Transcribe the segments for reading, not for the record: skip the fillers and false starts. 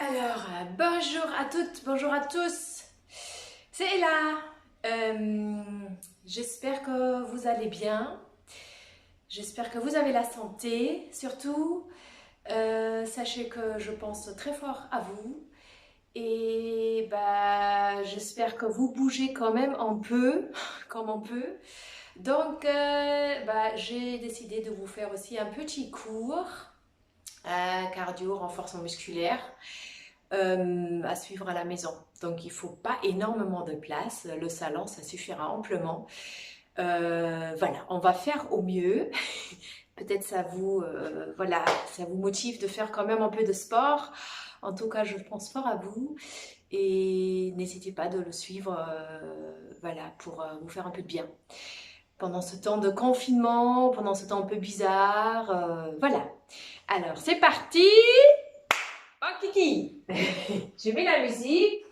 Alors, bonjour à toutes, bonjour à tous. C'est Ella. J'espère que vous allez bien. J'espère que vous avez la santé, surtout. Sachez que je pense très fort à vous. Et j'espère que vous bougez quand même un peu, comme on peut. Donc, j'ai décidé de vous faire aussi un petit cours cardio, renforcement musculaire. À suivre à la maison. Donc il ne faut pas énormément de place. Le salon, ça suffira amplement. Voilà, on va faire au mieux. Peut-être ça vous, ça vous motive de faire quand même un peu de sport. En tout cas, je pense fort à vous. Et n'hésitez pas de le suivre pour vous faire un peu de bien. Pendant ce temps de confinement, pendant ce temps un peu bizarre. Voilà. Alors, c'est parti! Oh Kiki, j'ai mis la musique.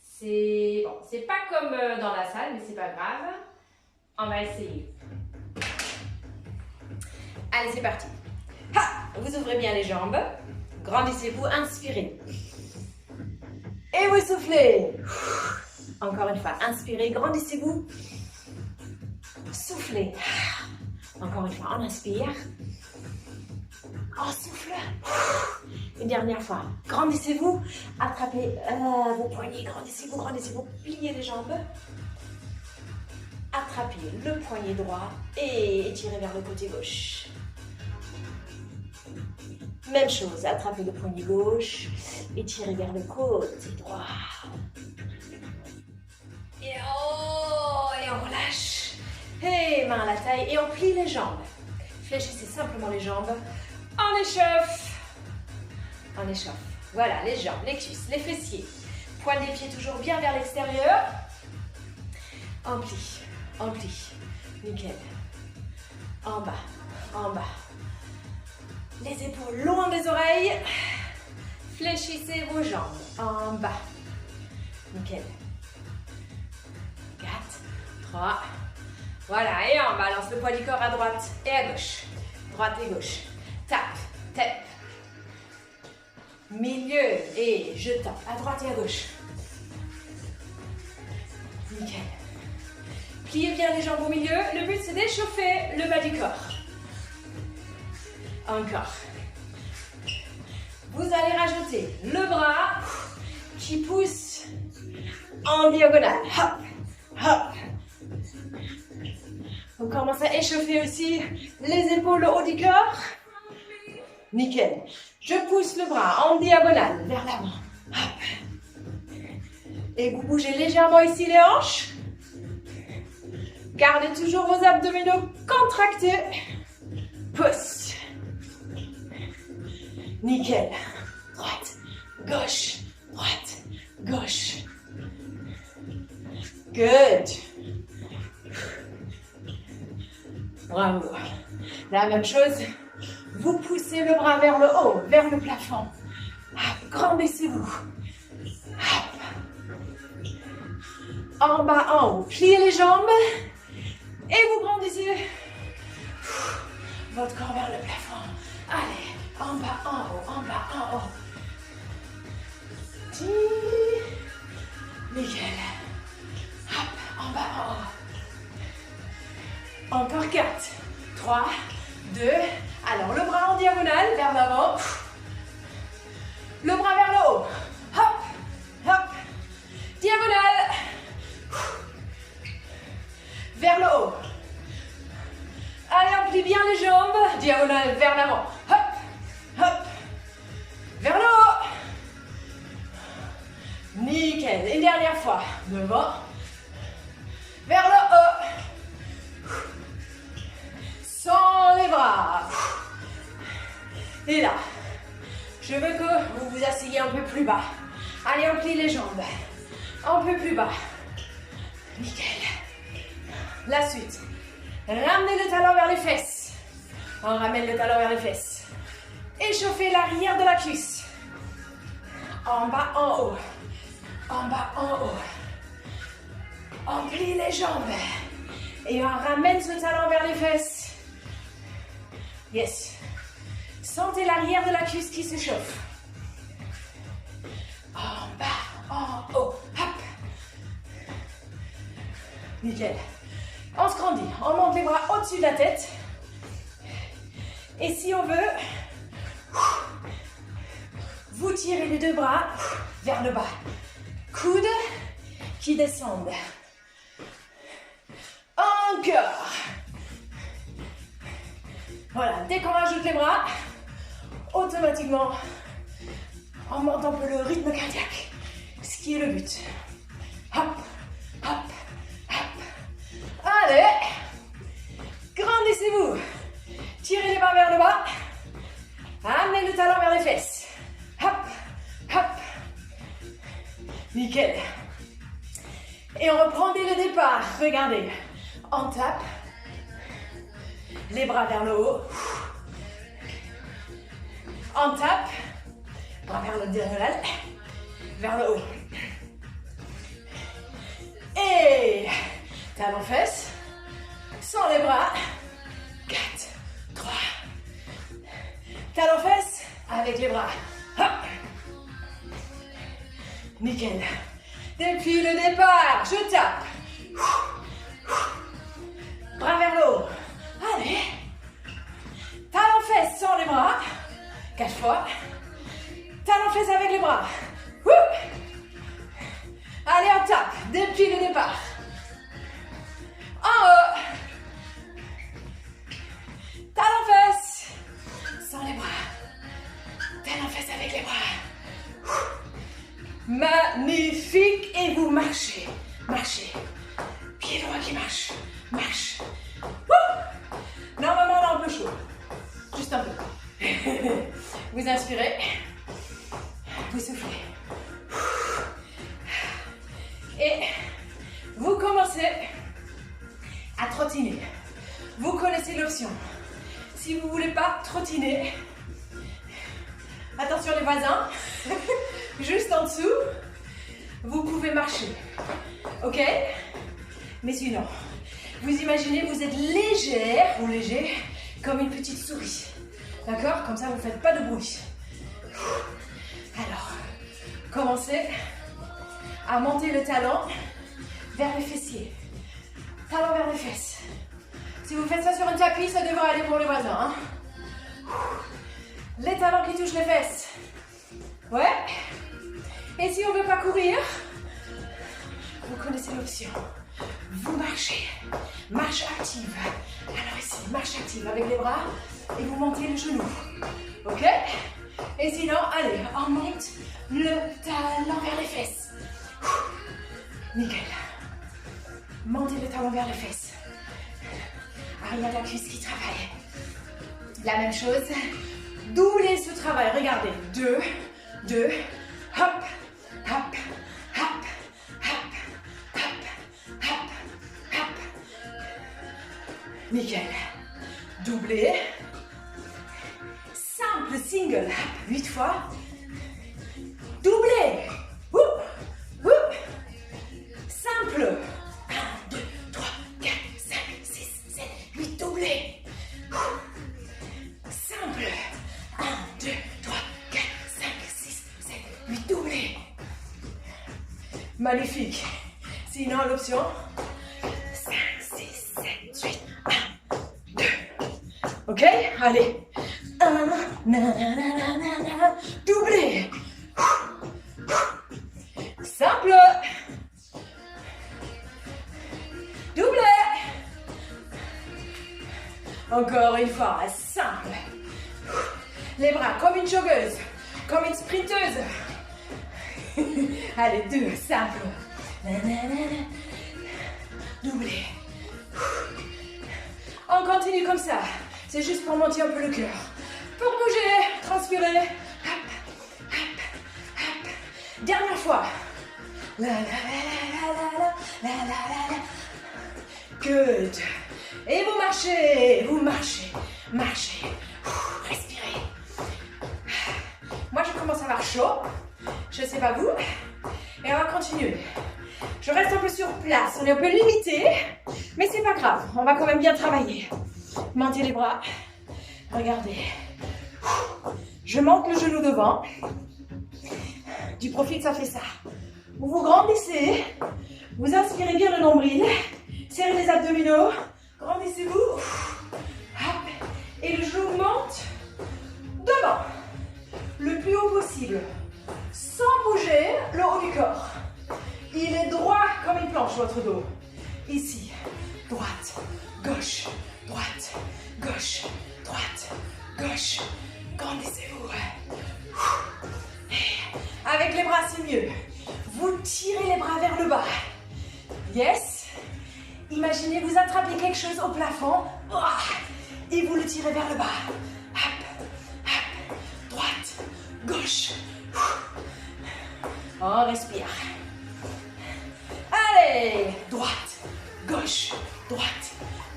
C'est bon, c'est pas comme dans la salle, mais c'est pas grave. On va essayer. Allez, c'est parti. Ha! Vous ouvrez bien les jambes. Grandissez-vous, inspirez. Et vous soufflez. Encore une fois, inspirez, grandissez-vous. Soufflez. Encore une fois, on inspire. On souffle. Une dernière fois. Grandissez-vous. Attrapez vos poignets. Grandissez-vous, grandissez-vous. Pliez les jambes. Attrapez le poignet droit et étirez vers le côté gauche. Même chose. Attrapez le poignet gauche. Étirez vers le côté droit. Et on relâche. Et main à la taille. Et on plie les jambes. Fléchissez simplement les jambes. On échauffe. On échauffe. Voilà, les jambes, les cuisses, les fessiers. Pointe des pieds toujours bien vers l'extérieur. On plie, on plie. Nickel. En bas, en bas. Les épaules loin des oreilles. Fléchissez vos jambes. En bas. Nickel. 4, 3. Voilà, et on balance le poids du corps à droite et à gauche. Droite et gauche. Tape, tape. Milieu et je tape à droite et à gauche. Nickel. Pliez bien les jambes au milieu. Le but c'est d'échauffer le bas du corps. Encore. Vous allez rajouter le bras qui pousse en diagonale. Hop, hop. On commence à échauffer aussi les épaules, le haut du corps. Nickel. Je pousse le bras en diagonale vers l'avant. Et vous bougez légèrement ici les hanches. Gardez toujours vos abdominaux contractés. Pousse. Nickel. Droite, gauche, droite, gauche. Good. Bravo. La même chose. Vous poussez le bras vers le haut, vers le plafond. Grandissez-vous. En bas, en haut. Pliez les jambes. Et vous grandissez votre corps vers le plafond. Allez, en bas, en haut, en bas, en haut. Nickel. Hop, en bas, en haut. Encore 4, 3, 2. Alors, le bras en diagonale vers l'avant. Le bras vers le haut. Hop, hop. Diagonale. Vers le haut. Allez, on plie bien les jambes. Diagonale vers l'avant. Hop, hop. Vers le haut. Nickel. Une dernière fois. Devant. Vers le haut. Sans les bras. Et là, je veux que vous vous asseyez un peu plus bas. Allez, on plie les jambes. Un peu plus bas. Nickel. La suite. Ramenez le talon vers les fesses. On ramène le talon vers les fesses. Échauffez l'arrière de la cuisse. En bas, en haut. En bas, en haut. On plie les jambes. Et on ramène ce talon vers les fesses. Yes. Sentez l'arrière de la cuisse qui s'échauffe. en bas, en haut, hop. Nickel. On se grandit, on monte les bras au-dessus de la tête. Et si on veut, vous tirez les deux bras vers le bas. Coudes qui descendent. Encore. Voilà, dès qu'on rajoute les bras, automatiquement, on monte un peu le rythme cardiaque. Ce qui est le but. Hop, hop, hop. Allez. Grandissez-vous. Tirez les bras vers le bas. Amenez le talon vers les fesses. Hop, hop. Nickel. Et on reprend dès le départ. Regardez. On tape. Les bras vers le haut. On tape. Bras vers le diagonal. Vers le haut. Et talon fesses. Sans les bras. 4, 3. Talon fesses avec les bras. Hop. Nickel. Depuis le départ, je tape. Bras vers le haut. Allez. Talon fesses sans les bras. 4 fois. Talon fesses avec les bras. Allez, on tape. Depuis le départ. En haut. Talon fesses sans les bras. Talon fesses avec les bras. Magnifique. Et vous marchez. Marchez. Pied droit qui marche. Marche. Normalement, on a un peu chaud. Juste un peu. Vous inspirez. Vous soufflez. Et vous commencez à trottiner. Vous connaissez l'option. Si vous ne voulez pas trottiner, attention les voisins, juste en dessous, vous pouvez marcher. Ok? Mais sinon, vous imaginez, vous êtes légère ou léger comme une petite souris. D'accord? Comme ça, vous ne faites pas de bruit. Alors, commencez à monter le talon vers les fessiers. Talon vers les fesses. Si vous faites ça sur un tapis, ça devrait aller pour les voisins. Hein? Les talons qui touchent les fesses. Ouais. Et si on ne veut pas courir, vous connaissez l'option. Vous marchez. Marche active. Alors ici, marche active avec les bras et vous montez le genou. Ok? Et sinon, allez, on monte le talon vers les fesses. Nickel. Montez le talon vers les fesses. Arrière de la cuisse qui travaille. La même chose. Doublez ce travail. Regardez. 2, 2, hop, hop, hop, hop, hop, hop, hop. Nickel. Doublez. Simple single. Hop, 8 fois. Doublez. Simple. 1, 2, 3, 4, 5, 6, 7, 8. Doublez. Simple. 1, 2, 3, 4, 5, 6, 7, 8. Doublez. Magnifique. Sinon, l'option 5, 6, 7, 8. 1, 2. Ok? Allez. 1, doublez. Simple. Doublez. Encore une fois, simple. Les bras comme une joggeuse, comme une sprinteuse. Allez, 2, simple. Doublez. On continue comme ça. C'est juste pour monter un peu le cœur. Pour bouger, transpirer. Hop, hop, hop. Dernière fois. La la la la la la la la. Good. Et vous marchez, marchez. Respirez. Moi, je commence à avoir chaud. Je ne sais pas vous. Et on va continuer. Je reste un peu sur place. On est un peu limité. Mais c'est pas grave. On va quand même bien travailler. Montez les bras. Regardez. Je monte le genou devant. Du profit, ça fait ça. Vous vous grandissez, vous inspirez bien le nombril, serrez les abdominaux, grandissez-vous, et le genou monte devant, le plus haut possible, sans bouger le haut du corps. Il est droit comme une planche, votre dos. Ici, droite, gauche, droite, gauche, droite, gauche. Grandissez-vous. Avec les bras, c'est mieux. Vous tirez les bras vers le bas. Yes. Imaginez, vous attrapez quelque chose au plafond et vous le tirez vers le bas. Hop, hop. Droite, gauche. On respire. Allez, droite, gauche, droite,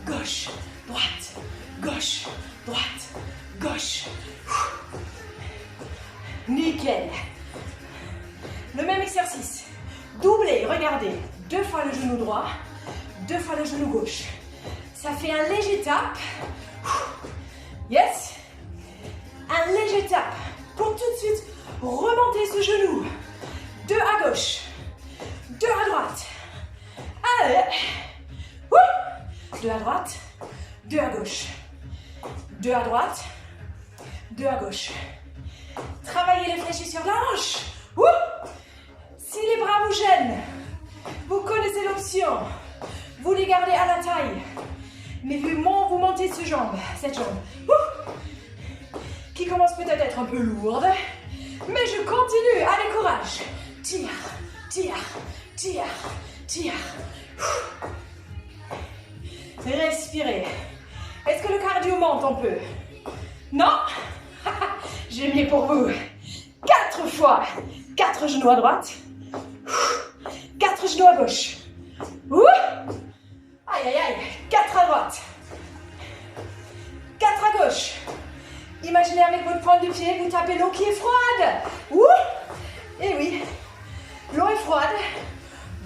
gauche, droite, gauche, droite, gauche. Nickel. Le même exercice. Doublez, regardez. 2 fois le genou droit, 2 fois le genou gauche. Ça fait un léger tap. Yes. Un léger tap. Pour tout de suite remonter ce genou. 2 à gauche, 2 à droite. Allez. 2 à droite, 2 à gauche. 2 à droite, 2 à gauche. Travaillez les fléchissures de la hanche. Si les bras vous gênent, vous connaissez l'option. Vous les gardez à la taille. Mais vu vous montez cette jambe. Qui commence peut-être à être un peu lourde. Mais je continue. Allez, courage. Tire, tire, tire, tire. Respirez. Est-ce que le cardio monte un peu? Non? J'ai mis pour vous 4 fois 4 genoux à droite, 4 genoux à gauche. Aïe aïe aïe, 4 à droite, 4 à gauche. Imaginez avec votre pointe de pied, vous tapez l'eau qui est froide. Et oui, l'eau est froide,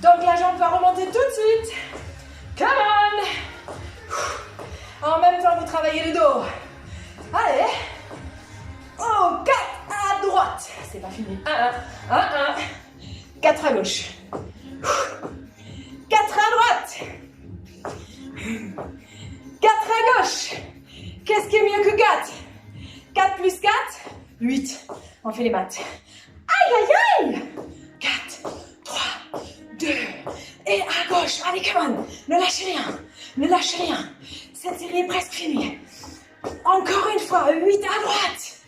donc la jambe va remonter tout de suite. Come on. En même temps, vous travaillez le dos. Allez. 4 à droite. C'est pas fini. 1. 4 à gauche. 4 à droite. 4 à gauche. Qu'est-ce qui est mieux que 4? 4 plus 4, 8. On fait les maths. Aïe, aïe, aïe. 4, 3, 2. Et à gauche. Allez, come on. Ne lâchez rien. Ne lâchez rien. Cette série est presque finie. Encore une fois. 8 à droite.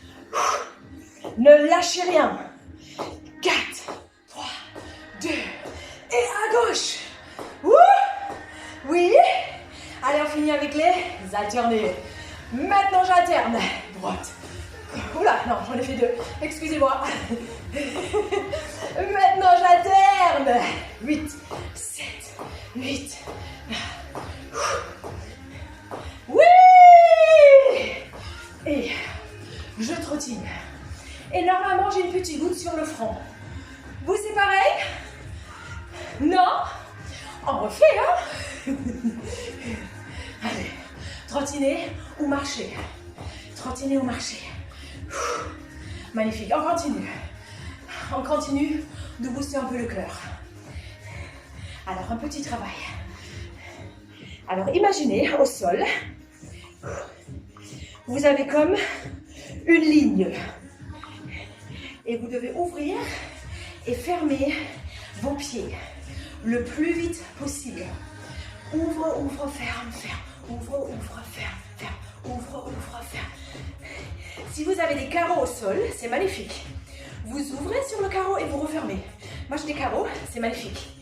Ne lâchez rien. 4, 3, 2. Et à gauche. Oui. Allez, on finit avec les alternés. Maintenant, j'alterne. Droite. Oula, non, j'en ai fait 2. Excusez-moi. Maintenant, j'alterne. 8, 7, 8. Oui. Et je trottine. Et normalement, j'ai une petite goutte sur le front. Vous, c'est pareil? Non? On refait, hein? Allez, trottiner ou marcher. Trottiner ou marcher. Magnifique, on continue. On continue de booster un peu le cœur. Alors, un petit travail. Alors, imaginez au sol, vous avez comme une ligne. Et vous devez ouvrir et fermer vos pieds le plus vite possible. Ouvre, ouvre, ferme, ferme. Ouvre, ouvre, ferme, ferme. Ouvre, ouvre, ferme. Si vous avez des carreaux au sol, c'est magnifique. Vous ouvrez sur le carreau et vous refermez. Moi, j'ai des carreaux, c'est magnifique.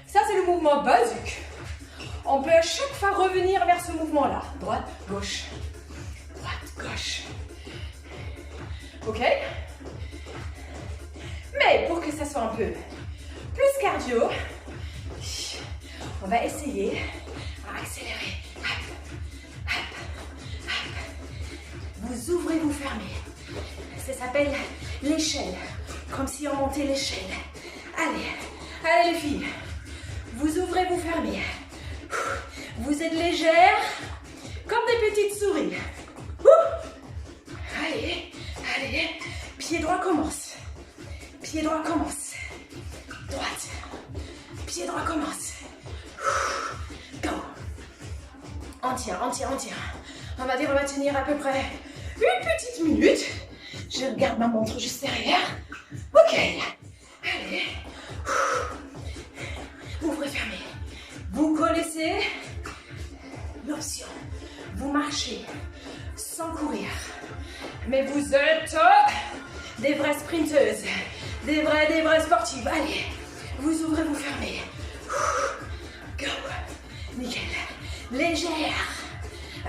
Ça, c'est le mouvement basique. On peut à chaque fois revenir vers ce mouvement-là. Droite, gauche. Droite, gauche. Ok? Mais pour que ça soit un peu plus cardio, on va essayer à accélérer. Hop, hop, hop. Vous ouvrez, vous fermez. Ça s'appelle l'échelle. Comme si on montait l'échelle. Allez, allez les filles. Vous ouvrez, vous fermez. Vous êtes légère, comme des petites souris. Allez, allez. Pied droit commence. Pied droit commence. Droite. Pied droit commence. Go. On tient. On va dire on va tenir à peu près une petite minute. Je regarde ma montre juste derrière. Ok. Allez. Ouvrez, fermez. Vous connaissez l'option. Vous marchez sans courir. Mais vous êtes des vraies sprinteuses. Des vraies sportives. Allez. Vous ouvrez, vous fermez. Go. Nickel. Légère.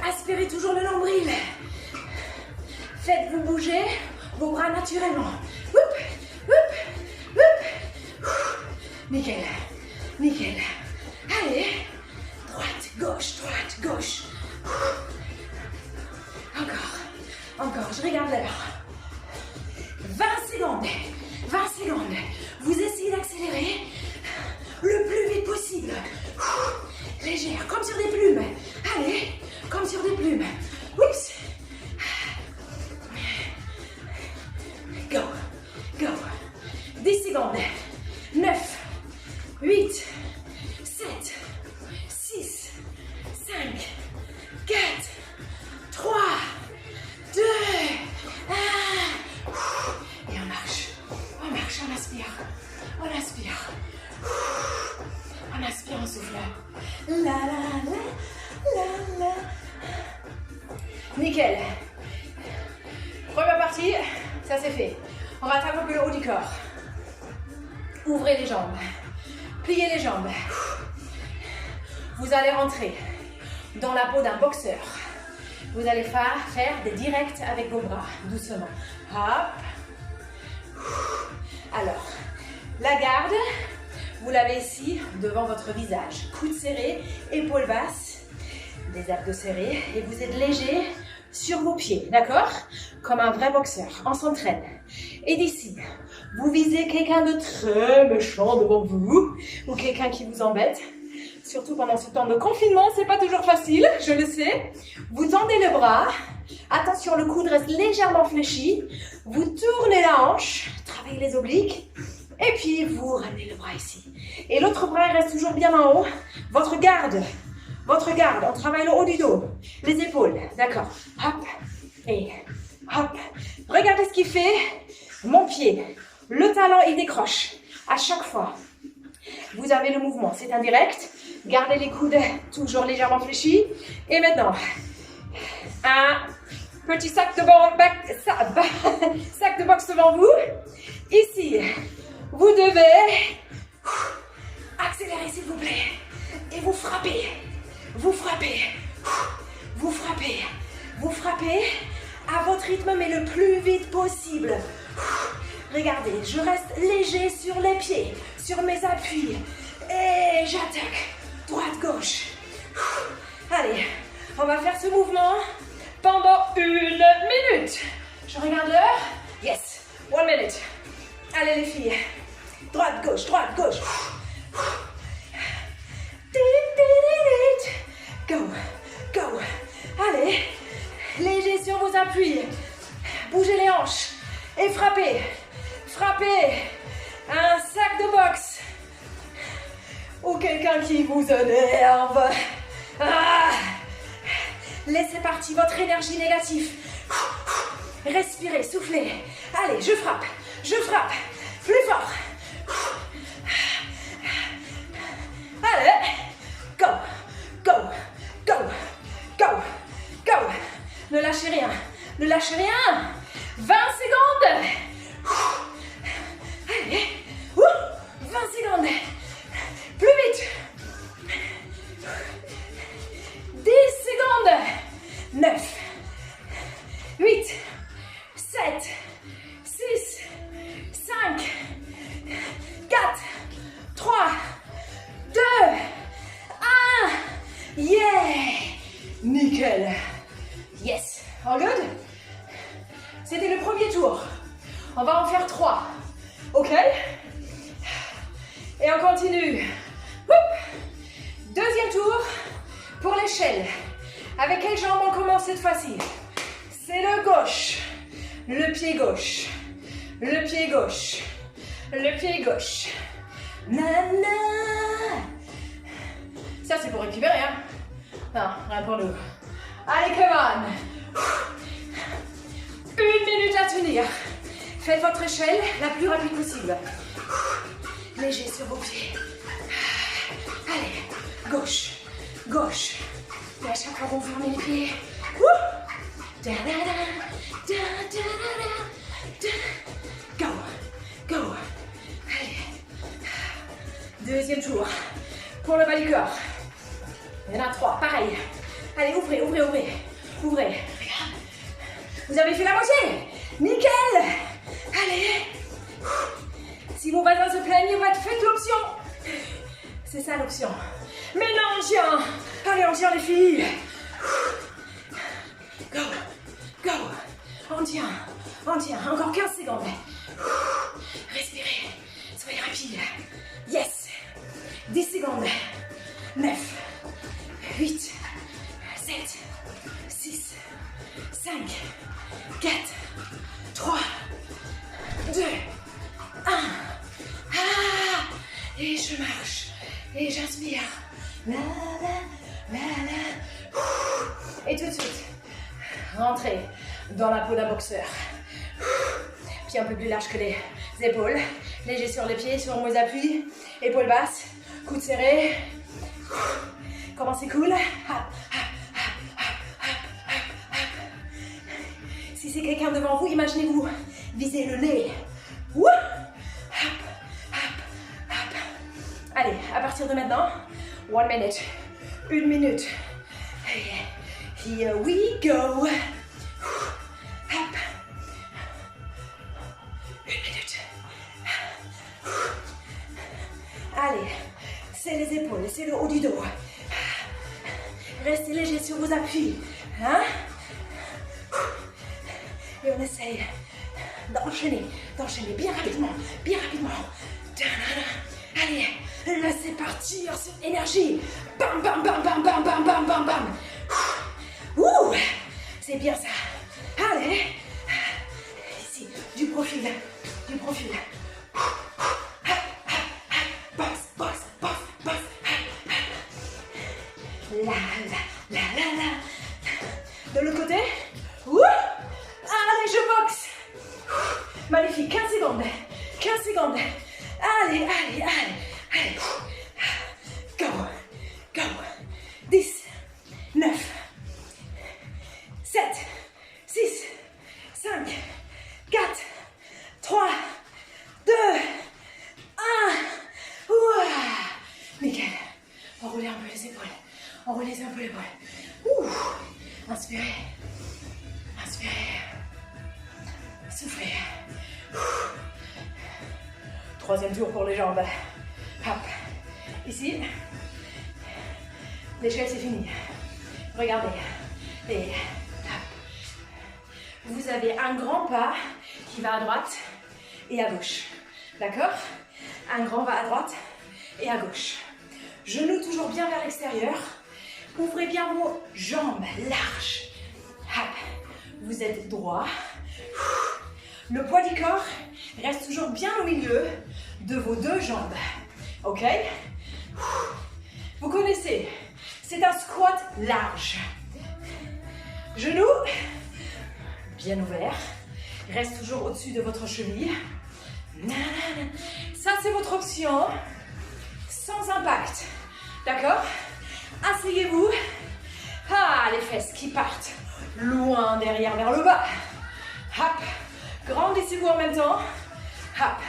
Aspirez toujours le nombril. Faites-vous bouger vos bras naturellement. Nickel. Nickel. Allez. Droite, gauche. Encore. Je regarde l'heure. 20 secondes. Vous essayez d'accélérer le plus vite possible. Légère, comme sur des plumes. Allez, comme sur des plumes. Oups. Go. 10 secondes. 9, 8, 7, 6, 5, 4, 3, 2, 1. Et on marche, on aspire. On aspire, on souffle. La. Nickel. Première partie, ça c'est fait. On rattrape un peu le haut du corps. Ouvrez les jambes. Pliez les jambes. Vous allez rentrer dans la peau d'un boxeur. Vous allez faire des directs avec vos bras, doucement. Hop. Alors, la garde, vous l'avez ici, devant votre visage. Coude serré, épaules basses, des abdos serrés. Et vous êtes léger sur vos pieds, d'accord? Comme un vrai boxeur. On s'entraîne. Et d'ici, vous visez quelqu'un de très méchant devant vous, ou quelqu'un qui vous embête. Surtout pendant ce temps de confinement, c'est pas toujours facile, je le sais. Vous tendez le bras. Attention, le coude reste légèrement fléchi. Vous tournez la hanche, travaillez les obliques. Et puis, vous ramenez le bras ici. Et l'autre bras il reste toujours bien en haut. Votre garde, on travaille le haut du dos. Les épaules, d'accord. Hop, et hop. Regardez ce qu'il fait. Mon pied, le talon, il décroche. À chaque fois, vous avez le mouvement. C'est indirect. Gardez les coudes toujours légèrement fléchis. Et maintenant, un petit sac de boxe devant vous. Ici, vous devez accélérer s'il vous plaît. Et vous frappez. Vous frappez à votre rythme mais le plus vite possible. Regardez, je reste léger sur les pieds, sur mes appuis. Et j'attaque. Droite, gauche. Allez, on va faire ce mouvement pendant 1 minute. Je regarde l'heure. Yes, 1 minute. Allez les filles. Droite, gauche. Go. Allez, léger sur vos appuis. Bougez les hanches et frappez. Un sac de boxe. Ou quelqu'un qui vous énerve. Laissez partir votre énergie négative. Respirez, soufflez. Allez, je frappe. Plus fort. Allez. Go. Ne lâchez rien. 20 secondes. Allez. 20 secondes. Plus vite. 10 secondes. 9, 8, 7, 6, 5, 4, 3, 2, 1. Yeah. Nickel. Yes. All good? C'était le premier tour. On va en faire 3. Ok? Et on continue. Deuxième tour pour l'échelle. Avec quelle jambe on commence cette fois-ci? C'est le gauche. Le pied gauche. le pied gauche, le pied gauche. Nana. Ça c'est pour récupérer, hein. Non, rien pour nous. Allez, come on. 1 minute à tenir. Faites votre échelle la plus rapide possible. Léger sur vos pieds. Allez, gauche, gauche. Et à chaque fois qu'on ferme les pieds. Go, go. Allez. Deuxième tour. Pour le bas du corps. Il y en a 3, pareil. Allez, ouvrez, ouvrez, ouvrez. Ouvrez. Regarde. Vous avez fait la moitié. Nickel. Allez. Si vos voisins se plaignent, faites l'option. C'est ça l'option. Mais non, on tient. Allez, on tient les filles. Go, go. On tient, on tient. Encore 15 secondes. Respirez. Soyez rapide. Yes. 10 secondes. 9, 8, 7, 6, 5, 4, 3, 2, 1. Ah, et je marche. Et j'inspire. La, la, la, la. Et tout de suite, rentrez dans la peau d'un boxeur. Pieds un peu plus large que les épaules. Léger sur les pieds, sur mes appuis. Épaules basses. Coudes serrés. Comment c'est cool. Si c'est quelqu'un devant vous, imaginez-vous visez le nez. Allez, à partir de maintenant, 1 minute. 1 minute. Here we go. 1 minute. Allez, c'est les épaules, c'est le haut du dos. Restez léger sur vos appuis. Hein? Et on essaye d'enchaîner bien rapidement, bien rapidement. Allez, laissez partir cette énergie. Bam, bam, bam, bam, bam, bam, bam, bam, bam. Ouh, c'est bien ça. Allez, ici, du profil, du profil. Boss, boss, boss, boss. La, la, la, la, la. De l'autre côté. Ouh. Allez, je boxe. Magnifique, 15 secondes. 15 secondes. Allez, allez, allez, allez. Go, go. 10, 9, 7, 6, 5, 4, 3, 2, 1. Ouah. Nickel. Enroulez un peu les épaules. Enroulez un peu les épaules. Ouh. Inspirez. Inspirez. Soufflez. Troisième tour pour les jambes. Hop. Ici. L'échelle, c'est fini. Regardez. Et hop. Vous avez un grand pas qui va à droite et à gauche. D'accord? Un grand va à droite et à gauche. Genoux toujours bien vers l'extérieur. Ouvrez bien vos jambes larges. Hop. Vous êtes droit. Le poids du corps reste toujours bien au milieu de vos deux jambes. Ok? Vous connaissez, c'est un squat large. Genoux bien ouverts. Reste toujours au-dessus de votre cheville. Ça, c'est votre option. Sans impact. D'accord? Asseyez-vous. Ah, les fesses qui partent loin derrière vers le bas. Hop. Grandissez-vous en même temps. Hop.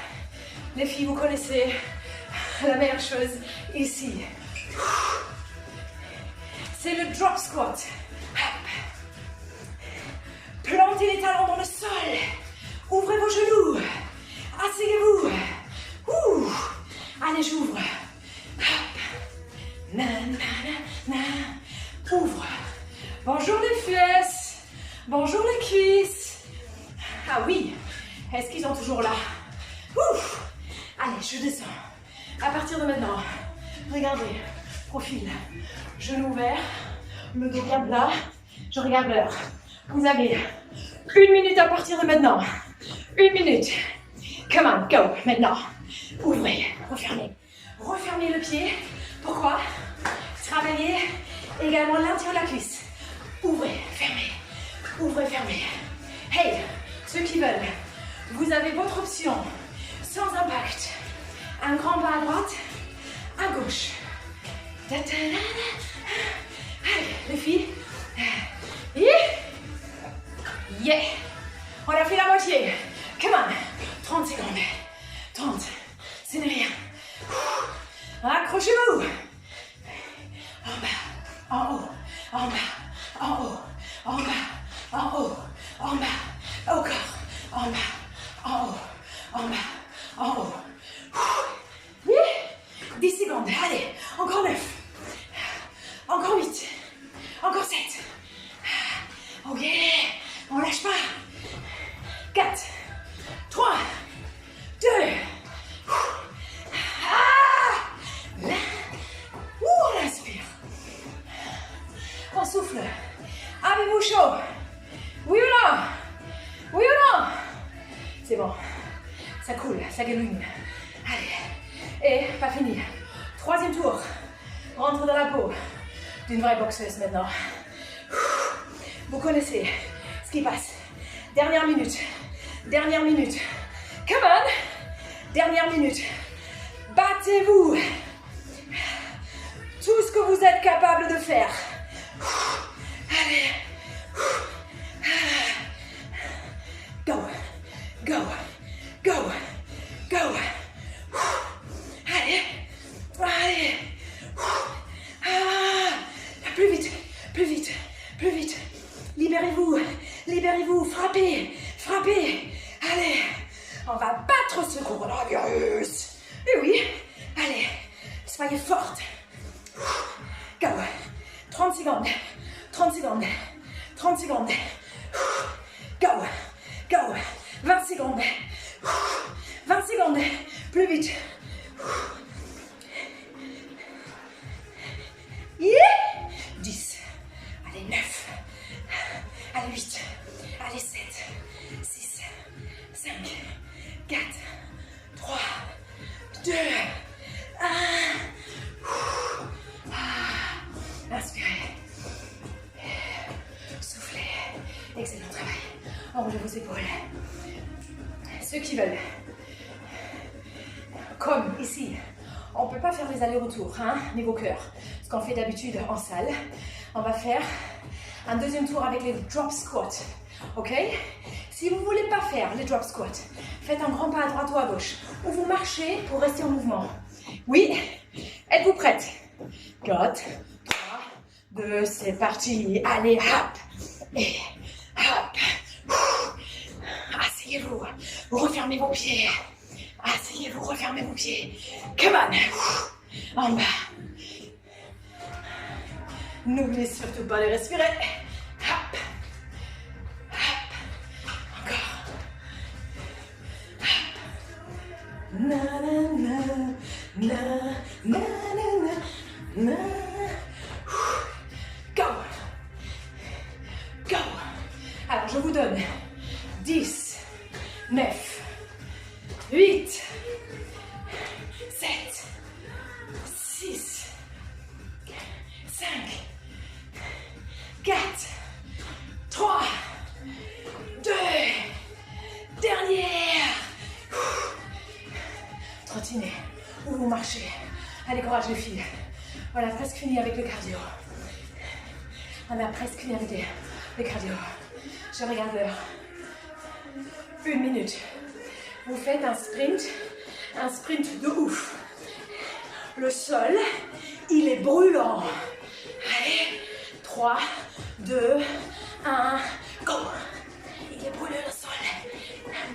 Les filles, vous connaissez la meilleure chose ici. C'est le drop squat. Hop. Plantez les talons dans le sol. Ouvrez vos genoux. Asseyez-vous. Ouh. Allez, j'ouvre. Hop. Na, na, na, na. Ouvre. Bonjour les fesses. Bonjour les cuisses. Ah oui. Est-ce qu'ils sont toujours là? Ouf. Allez, je descends. À partir de maintenant, regardez. Profil. Genoux ouverts. Le dos bien plat. Je regarde l'heure. Vous avez 1 minute à partir de maintenant. 1 minute. Come on, go. Maintenant, ouvrez, refermez. Refermez le pied. Pourquoi? Travaillez également l'intérieur de la cuisse. Ouvrez, fermez. Ouvrez, fermez. Hey, ceux qui veulent, vous avez votre option sans impact. Un grand pas à droite, à gauche. Allez, les filles. Yeah. On a fait la moitié. Come on. 30 secondes. 30. Ce n'est rien. Accrochez-vous. En bas, en haut, en bas, en haut, en bas, en haut, en bas, encore, en bas, en haut, en bas, en haut. 10 secondes, allez, encore 9, encore 8, encore 7. Ok, on lâche pas. 4, 3, 2. On inspire. On souffle. Avez-vous chaud? Oui ou non? Oui ou non? C'est bon. Ça coule, ça gouline. Allez. Et pas fini. Troisième tour. Rentre dans la peau d'une vraie boxeuse maintenant. Vous connaissez ce qui passe. Dernière minute. Dernière minute. Come on. Dernière minute. Battez-vous. Tout ce que vous êtes capable de faire. Allez. Go. Go. Go. Go. Allez. Allez. Plus vite. Plus vite. Plus vite. Libérez-vous. Libérez-vous. Frappez. Frappez. Allez. On va battre ce coronavirus. Et oui. Allez. Soyez forte. Go. 30 secondes. 30 secondes. 30 secondes. Go. Go. 20 secondes. 20 secondes. Plus vite. Yeah. 10. Allez, 9. Allez, 8. Allez, 7. 6. 5. 4. 3. 2. 1. Inspirez. Soufflez. Excellent travail. Enroulez vos épaules. Ceux qui veulent. Comme ici, on ne peut pas faire les allers-retours, hein, niveau cœur. Ce qu'on fait d'habitude en salle. On va faire un deuxième tour avec les drop squats. Ok? Si vous ne voulez pas faire les drop squats, faites un grand pas à droite ou à gauche. Ou vous marchez pour rester en mouvement. Oui? Êtes-vous prête? 4, 3, 2, c'est parti. Allez, hop. Et hop. Asseyez-vous. Vous refermez vos pieds. Asseyez-vous, refermez vos pieds. Come on. En bas. N'oubliez surtout pas de respirer. Hop. Hop. Encore. Hop. Na na na na na na na. Go. Go. Alors je vous donne 10, 9, 8, 7, 6, 5, 4, 3, 2, dernière. Trottinez ou vous marchez. Allez, courage les filles. On a presque fini avec le cardio. On a presque fini avec le cardio. Je regarde l'heure. 1 minute. Vous faites un sprint de ouf. Le sol, il est brûlant. Allez, 3, 2, 1, go. Il est brûlé le sol.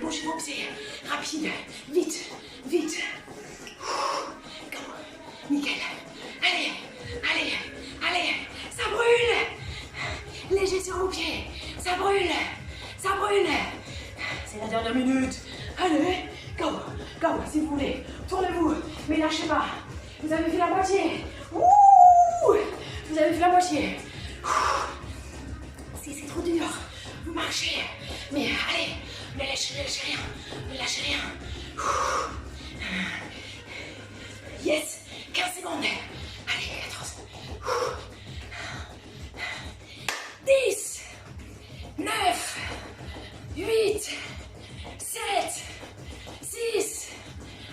Bougez vos pieds, rapide, vite, vite. Go. Nickel. Allez, allez, allez, ça brûle. Léger sur vos pieds, ça brûle, ça brûle. C'est la dernière minute. Allez, go, go, si vous voulez. Tournez-vous, mais lâchez pas. Vous avez fait la moitié. Ouh, vous avez fait la moitié. Si c'est trop dur, vous marchez. Mais allez, Ne lâchez rien. Ne lâchez rien. Yes. 15 secondes. Allez, 14. 10. 9. 8. 7. 6.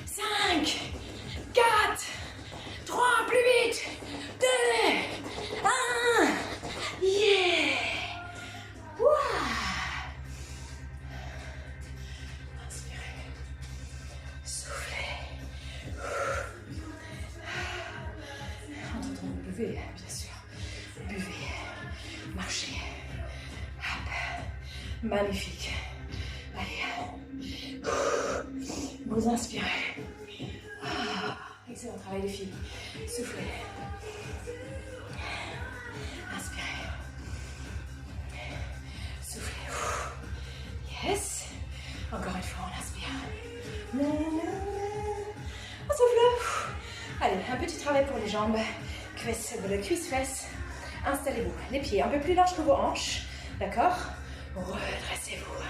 5. 4. 3. Plus vite. 2. 1. Yeah. Wow. Inspirez. Soufflez. Entre-temps, vous buvez, bien sûr. Buvez. Marchez. Hop. Magnifique. Allez. Vous inspirez. Excellent travail les filles. Soufflez. Inspirez. Soufflez. Yes. Encore une fois, on inspire. On souffle. Allez, un petit travail pour les jambes. Cuisse-fesses. Installez-vous. Les pieds un peu plus larges que vos hanches. D'accord? Redressez-vous.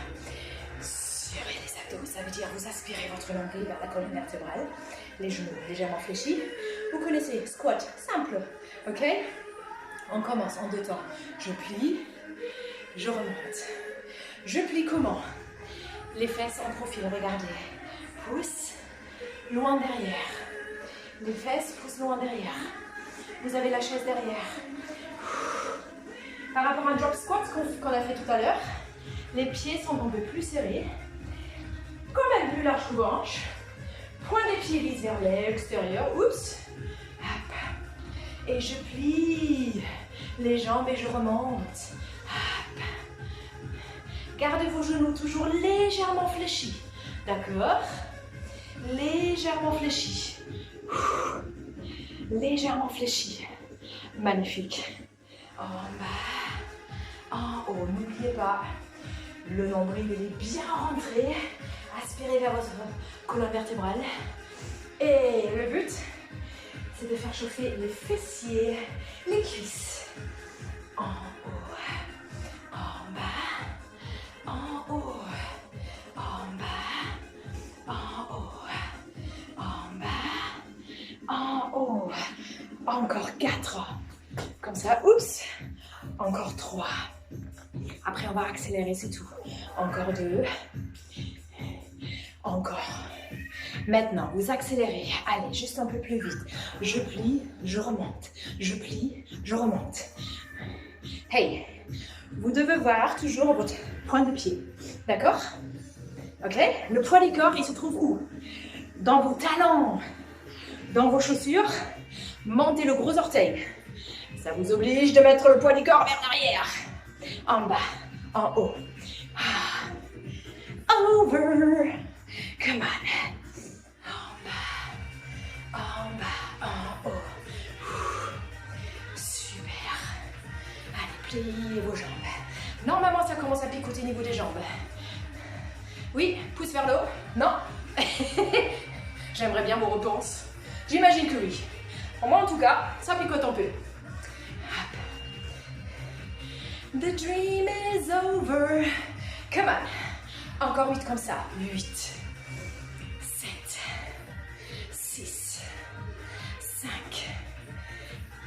Serrez les abdos. Ça veut dire vous aspirez votre nombril vers la colonne vertébrale. Les genoux légèrement fléchis. Vous connaissez, squat, simple. Ok? On commence en 2 temps. Je plie, je remonte. Je plie comment? Les fesses en profil, regardez. Pousse, loin derrière. Les fesses poussent loin derrière. Vous avez la chaise derrière. Par rapport à un drop squat qu'on a fait tout à l'heure, les pieds sont un peu plus serrés. Quand même plus large que vos hanches. Point des pieds glisse vers l'extérieur. Oups. Hop. Et je plie les jambes et je remonte. Hop. Gardez vos genoux toujours légèrement fléchis. D'accord? Légèrement fléchis. Légèrement fléchis. Magnifique. En bas. En haut. N'oubliez pas. Le nombril il est bien rentré. Aspirez vers votre colonne vertébrale. Et le but, c'est de faire chauffer les fessiers, les cuisses. En haut, en bas, en haut, en bas, en haut, en bas, en haut. Encore 4. Comme ça, oups. Encore 3. Après, on va accélérer, c'est tout. Encore 2. Encore. Maintenant, vous accélérez. Allez, juste un peu plus vite. Je plie, je remonte. Je plie, je remonte. Hey, vous devez voir toujours votre point de pied. D'accord? Ok? Le poids du corps, il se trouve où? Dans vos talons, dans vos chaussures. Montez le gros orteil. Ça vous oblige de mettre le poids du corps vers l'arrière. En bas, en haut. Over. Come on. En bas, en haut. Super. Allez, pliez vos jambes. Normalement, ça commence à picoter au niveau des jambes. Oui, pouce vers le haut. Non. J'aimerais bien vos réponses. J'imagine que oui. Pour moi, en tout cas, ça picote un peu. The dream is over. Come on. Encore 8 comme ça. 8. 7. 6. 5.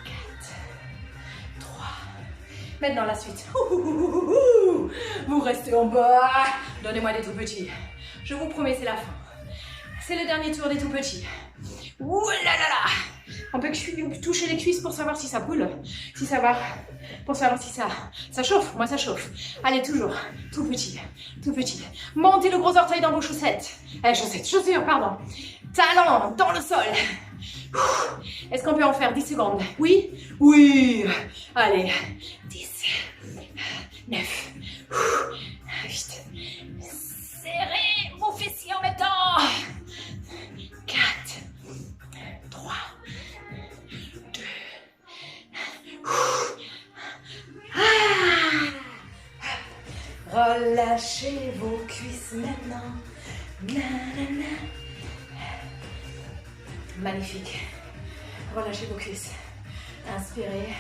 4. 3. Maintenant la suite. Vous restez en bas. Donnez-moi des tout petits. Je vous promets, c'est la fin. C'est le dernier tour des tout petits. Ouh là là là. On peut toucher les cuisses pour savoir si ça boule, si ça va, pour savoir si ça chauffe. Moi, ça chauffe. Allez, toujours. Tout petit, tout petit. Montez le gros orteil dans vos chaussettes. Chaussures, pardon. Talons dans le sol. Est-ce qu'on peut en faire 10 secondes? Oui? Oui. Allez. 10, 9, 8. Serrez vos fessiers en même temps. 4, 3, 2. Relâchez vos cuisses maintenant. Nanana. Magnifique. Relâchez vos cuisses. Inspirez.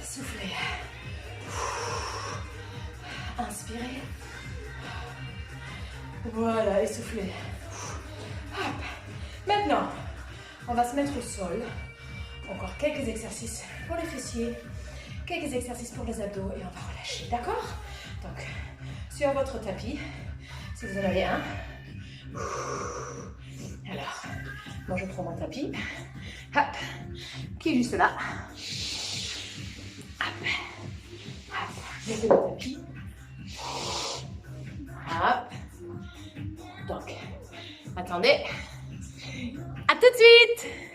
Soufflez. Inspirez. Voilà, et soufflez. Hop. Maintenant, on va se mettre au sol. Encore quelques exercices pour les fessiers, quelques exercices pour les abdos et on va relâcher, d'accord? Donc, sur votre tapis, si vous en avez un. Alors, moi je prends mon tapis, hop, qui est juste là. Hop, hop, mettez le tapis. Hop. Donc, attendez. À tout de suite!